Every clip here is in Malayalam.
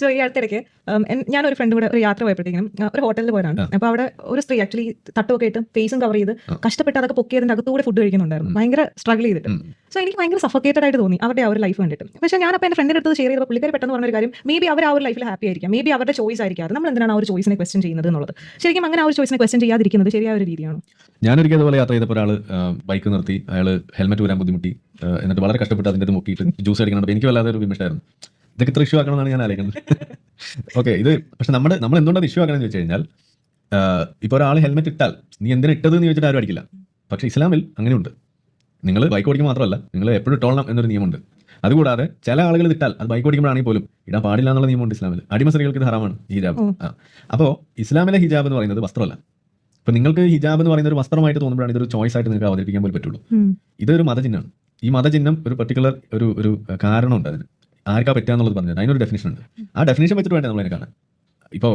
സോ ഈ അടുത്തിടയ്ക്ക് ഞാനൊരു ഫ്രണ്ട് കൂടെ ഒരു യാത്ര പോയപ്പോഴത്തേക്കും ഒരു ഹോട്ടലിൽ പോയതാണ്. അപ്പോൾ അവിടെ ഒരു സ്ത്രീ ആക്ച്വലി തട്ടുമൊക്കെ ഇട്ട് ഫേസും കവർ ചെയ്ത് കഷ്ടപ്പെട്ട് അതൊക്കെ പൊക്കിയതിന്റെ അകത്തൂടെ ഫുഡ് കഴിക്കുന്നുണ്ടായിരുന്നു, ഭയങ്കര സ്ട്രഗിൾ ചെയ്തിട്ട്. സോ എനിക്ക് ഭയങ്കര സഫോക്കേറ്റഡ് ആയിട്ട് തോന്നി അവരുടെ ആ ഒരു ലൈഫ് കണ്ടിട്ട്. പക്ഷേ ഞാനപ്പോൾ എൻ്റെ ഫ്രണ്ടിൻ്റെ അടുത്ത് ഷെയർ ചെയ്തപ്പോൾ പുള്ളിക്കാരി പെട്ടെന്ന് പറഞ്ഞൊരു കാര്യം, മേ ബി അവർ ആ ഒരു ലൈഫിൽ ഹാപ്പി ആയിരിക്കാം, മേ ബി അവരുടെ ചോയ്സ് ആയിരിക്കാം, നമ്മൾ എന്തിനാണ് ആ ഒരു ചോയ്സിനെ ക്വസ്റ്റ്യൻ ചെയ്യുന്നത് എന്നുള്ളത്. ശരിക്കും അങ്ങനെ ആ ഒരു ചോയ്സിനെ ക്വസ്റ്റ്യൻ ചെയ്യാതിരിക്കുന്നത് ശരിയായ ഒരു രീതിയാണോ? ഞാനൊരിക്കൽ അതുപോലെ യാത്ര ചെയ്തപ്പോൾ ഒരാൾ ബൈക്ക് നിർത്തി, അയാൾ ഹെൽമെറ്റ് വരാൻ ബുദ്ധിമുട്ടി, എന്നിട്ട് വളരെ കഷ്ടപ്പെട്ട് അതിൻ്റെ അത് മുക്കിയിട്ട് ജ്യൂസ് അടിക്കണം. എനിക്ക് വല്ലാതെ ഒരു വിമർശനമായിരുന്നു, ഇതൊക്കെ ഇത്ര ഇഷ്യൂ ആക്കണമെന്നാണ് ഞാൻ ആലോചിക്കുന്നത്. ഓക്കെ, ഇത് പക്ഷെ നമ്മൾ എന്തുകൊണ്ടത് ഇഷ്യൂ ആക്കണമെന്ന് ചോദിച്ചു കഴിഞ്ഞാൽ, ഇപ്പോൾ ഒരാൾ ഹെൽമെറ്റ് ഇട്ടാൽ നീ എന്തിനാ ഇട്ടത് എന്ന് ചോദിച്ചിട്ട് ആരും അടിക്കില്ല. പക്ഷേ ഇസ്ലാമിൽ അങ്ങനെയുണ്ട്. നിങ്ങൾ ബൈക്ക് ഓടിക്കുമ്പോൾ മാത്രമല്ല, നിങ്ങൾ എപ്പോഴും ഇട്ടോളണം എന്നൊരു നിയമമുണ്ട്. അതുകൂടാതെ ചില ആളുകൾ ഇട്ടാൽ അത് ബൈക്ക് ഓടിക്കുമ്പോഴാണെങ്കിൽ പോലും ഇടാൻ പാടില്ല എന്നുള്ള നിയമമുണ്ട് ഇസ്ലാമിൽ. അടിമ സ്ത്രീകൾക്ക് ഇത് ഹറാമാണ് ഹിജാബ്. അപ്പോൾ ഇസ്ലാമിലെ ഹിജാബ് എന്ന് പറയുന്നത് വസ്ത്രമല്ല. ഇപ്പം നിങ്ങൾക്ക് ഹിജാബ് എന്ന് പറയുന്ന ഒരു വസ്ത്രമായിട്ട് തോന്നുമ്പോഴാണ് ഇതൊരു ചോയ്സ് ആയിട്ട് നിങ്ങൾക്ക് അവതരിപ്പിക്കാൻ പോലും പറ്റുള്ളൂ. ഇതൊരു മതചിഹ്നമാണ്. ഈ മതചിഹ്നം ഒരു പർട്ടിക്കുലർ ഒരു കാരണമുണ്ട് അതിന്, ആർക്കാ പറ്റുക എന്നുള്ളത് പറഞ്ഞത്. അതിനൊരു ഡെഫിനിഷൻ ഉണ്ട്. ആ ഡെഫിനിഷൻ വെച്ചിട്ട് വേണ്ടേ നമ്മളതിനെ കാണാൻ. ഇപ്പോൾ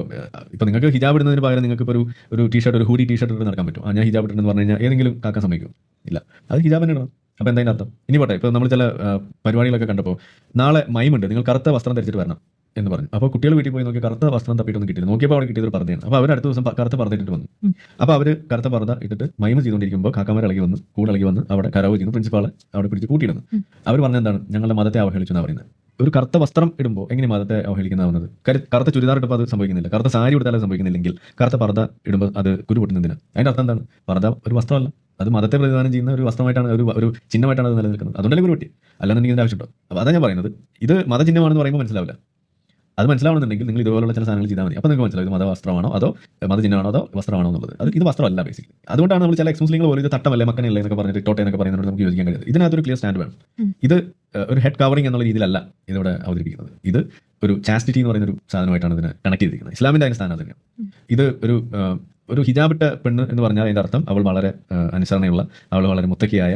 നിങ്ങൾക്ക് ഹിജാബ് ഇടുന്നതിന് പകരം നിങ്ങൾക്ക് ഇപ്പോൾ ഒരു ടീഷർട്ട്, ഒരു ഹൂഡി ടീഷർട്ട് ഇട്ട് നടക്കാൻ പറ്റും. ഞാൻ ഹിജാബ് ഇട്ടെന്ന് പറഞ്ഞു കഴിഞ്ഞാൽ ഏതെങ്കിലും കാക്കാൻ സമ്മതിക്കും? ഇല്ല. അത് ഹിജാബ് തന്നെ ഇടണം. അപ്പോൾ എന്താ അർത്ഥം? ഇനി പോട്ടെ, ഇപ്പോൾ നമ്മൾ ചില പരിപാടികളൊക്കെ കണ്ടപ്പോൾ നാളെ മൈമുണ്ട്, നിങ്ങൾ കറുത്ത വസ്ത്രം ധരിച്ചിട്ട് വരണം എന്ന് പറഞ്ഞു. അപ്പോൾ കുട്ടികൾ വീട്ടിൽ പോയി നോക്കി കറുത്ത വസ്ത്രം തപ്പിയിട്ടൊന്നും കിട്ടിയില്ല. നോക്കിയപ്പോൾ അവിടെ കിട്ടിയത് ഒരു പർദ്ദയാണ്. അപ്പോൾ അവർ അടുത്ത ദിവസം കറുത്ത പർദ്ദ ഇട്ടിട്ട് വന്നു. അപ്പോൾ അവർ കറുത്ത പർദ്ദ ഇട്ടിട്ട് മൈമ ചെയ്തുകൊണ്ടിരിക്കുമ്പോൾ കാക്കാമാർ ഇളകി വന്ന് കൂടെ വന്ന് അവിടെ കരാവ് ചെയ്യുന്നു. പ്രിൻസിപ്പാളെ അവിടെ പിടിച്ച് കൂട്ടിയിടുന്നു. അവർ പറഞ്ഞ എന്താണ്, ഞങ്ങളുടെ മതത്തെ അവഹേളിച്ചു എന്നാണ് പറയുന്നത്. ഒരു കറുത്ത വസ്ത്രം ഇടുമ്പോൾ എങ്ങനെ മതത്തെ അവഹേളിക്കുന്നതാവുന്നത്? കറുത്ത ചുരിദാർ ഇട്ടപ്പോൾ അത് സംഭവിക്കുന്നില്ല, കറുത്ത സാരി കൊടുത്താൽ അത് സംഭവിക്കുന്നില്ലെങ്കിൽ കറുത്ത പർദ്ദ ഇടുമ്പോൾ അത് കുരു പൊട്ടുന്നതിന് അതിൻ്റെ അർത്ഥം എന്താണ്? പർദ്ദ ഒരു വസ്ത്രമല്ല, അത് മതത്തെ പ്രതിദാനം ചെയ്യുന്ന ഒരു വസ്ത്രമായിട്ടാണ്, ഒരു ചിഹ്നമായിട്ടാണ് അത് നിലനിൽക്കുന്നത്. അതുകൊണ്ടല്ലേ കുരു പൊട്ടി, അല്ലാന്നുണ്ടെങ്കിൽ ഇതിൻ്റെ ആവശ്യമുണ്ടോ? അപ്പോൾ അതാണ് ഞാൻ പറയുന്നത്. ഇത് മതചിഹ്നമാണെന്ന് പറയുമ്പോൾ മനസ്സിലാവില്ല. അത് മനസ്സിലാവണമെന്നുണ്ടെങ്കിൽ നിങ്ങൾ ഇതുപോലുള്ള ചില സാധനങ്ങൾ ചെയ്താൽ മതി. അപ്പോൾ നിങ്ങൾക്ക് മനസ്സിലാവും ഇത് മതവസ്ത്രമാണോ അതോ മതചിഹ്നമാണോ അതോ വസ്ത്രമാണോ എന്നുള്ളത്. ഇത് വസ്ത്രമല്ല ബേസിക്കലി. അതുകൊണ്ടാണ് നമ്മൾ ചില മുസ്ലിങ്ങൾ പോലും ഇത് തട്ടമല്ലേ മക്കനല്ലേ എന്നൊക്കെ പറഞ്ഞിട്ട് ടോട്ടെ എന്നൊക്കെ പറയുന്നത് നമുക്ക് യോജിക്കാൻ കഴിയുന്നത്. ഇതിനകത്തൊരു ക്ലിയർ സ്റ്റാൻഡ് വേണം. ഇത് ഒരു ഹെഡ് കവറിംഗ് എന്നുള്ള രീതിയിലല്ല ഇതിവിടെ അവതരിപ്പിക്കുന്നത്. ഇത് ഒരു ചാസ്റ്റിറ്റി എന്ന് പറയുന്ന ഒരു സാധനമായിട്ടാണ് ഇതിനെ കണക്ട് ചെയ്തിരിക്കുന്നത്. ഇസ്ലാമിൻ്റെ അതിൻ്റെ സ്ഥാനം തന്നെയാണ്. ഇത് ഒരു ഹിജാബിട്ട പെണ്ണ് എന്ന് പറഞ്ഞാൽ അതിൻ്റെ അർത്ഥം അവൾ വളരെ അനുസരണയുള്ള, അവൾ വളരെ മുത്തക്കിയായ,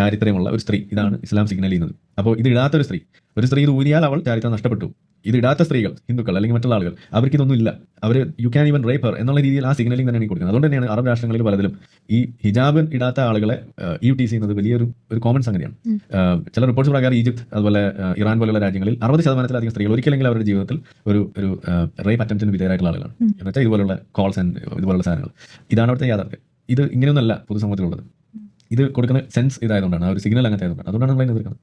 ചാരിത്രമുള്ള ഒരു സ്ത്രീ. ഇതാണ് ഇസ്ലാം സിഗ്നൽ ചെയ്യുന്നത്. അപ്പോൾ ഇത് ഇടാത്തൊരു സ്ത്രീ, ഒരു സ്ത്രീ ഇത് ഊരിയാൽ അവൾ ചാരിത്രം നഷ്ടപ്പെട്ടു. ഇത് ഇടാത്ത സ്ത്രീകൾ, ഹിന്ദുക്കൾ അല്ലെങ്കിൽ മറ്റുള്ള ആളുകൾ, അവർക്ക് ഇതൊന്നും ഇല്ല, അവർ you can even rape her എന്നുള്ള രീതിയിൽ ആ സിഗ്നലിംഗ് തന്നെയാണ് കൊടുക്കുന്നത്. അതുകൊണ്ട് തന്നെയാണ് അറബ് രാഷ്ട്രങ്ങളിൽ പലതിലും ഈ ഹിജാബ് ഇടാത്ത ആളുകളെ EUT ചെയ്യുന്നത് വലിയൊരു കോമൺ സംഗതിയാണ്. ചില റിപ്പോർട്ട്സ് പ്രകാരം ഈജിപ്ത് അതുപോലെ ഇറാൻ പോലുള്ള രാജ്യങ്ങളിൽ 60% സ്ത്രീകൾ ഒരിക്കലെങ്കിലും അവരുടെ ജീവിതത്തിൽ ഒരു റേപ്പ് അറ്റംപ്റ്റിന് വിധേയരായിട്ടുള്ള ആളുകളാണ്. എന്നുവെച്ചാൽ ഇതുപോലുള്ള കോൾസ് ആൻഡ് ഇതുപോലുള്ള സാധനങ്ങൾ. ഇതാണ് അവിടുത്തെ യാഥാർത്ഥ്യം. ഇത് ഇങ്ങനെയൊന്നല്ല പൊതുസമൂഹത്തിലുള്ളത്. ഇത് കൊടുക്കുന്ന സെൻസ് ഇതായതുകൊണ്ടാണ്, ആ ഒരു സിഗ്നൽ അങ്ങനത്തെ ആയതുകൊണ്ടാണ്. അതുകൊണ്ടാണ് നമ്മൾ എതിർക്കുന്നത്.